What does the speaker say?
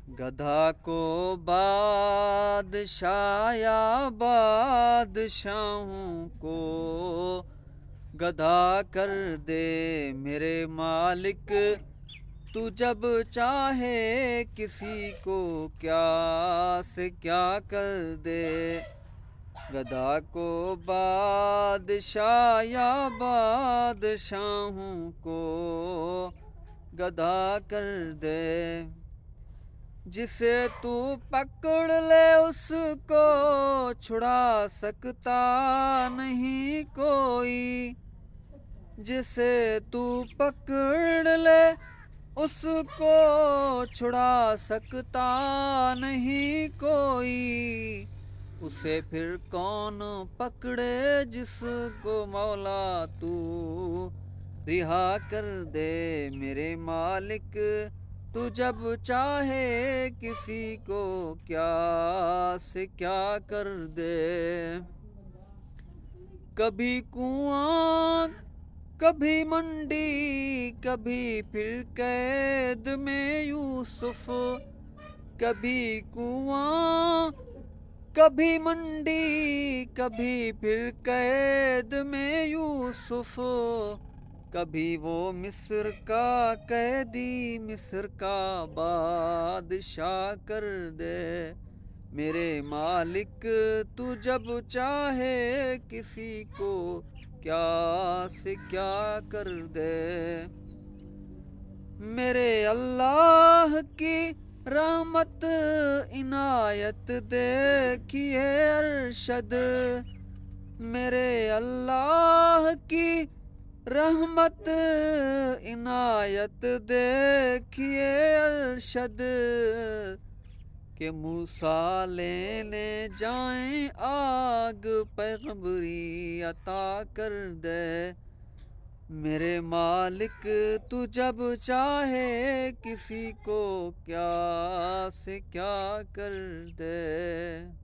گدھا کو بادشاہ یا بادشاہوں کو گدھا کر دے میرے مالک، تو جب چاہے کسی کو کیا سے کیا کر دے۔ گدھا کو بادشاہ یا بادشاہوں کو گدھا کر دے۔ جسے تو پکڑ لے اس کو چھڑا سکتا نہیں کوئی، جسے تو پکڑ لے اس کو چھڑا سکتا نہیں کوئی۔ اسے پھر کون پکڑے جس کو مولا تو رہا کر دے میرے مالک، تو جب چاہے کسی کو کیا سے کیا کر دے۔ کبھی کنواں کبھی منڈی کبھی پھر قید میں یوسف، کبھی کنواں کبھی منڈی کبھی پھر قید میں یوسف، کبھی وہ مصر کا قیدی مصر کا بادشاہ کر دے میرے مالک، تو جب چاہے کسی کو کیا سے کیا کر دے۔ میرے اللہ کی رحمت عنایت دیکھیے ارشد، میرے اللہ کی رحمت عنایت دیکھیے ارشد، کہ موسیٰ لینے جائیں آگ پیغمبری عطا کر دے میرے مالک، تو جب چاہے کسی کو کیا سے کیا کر دے۔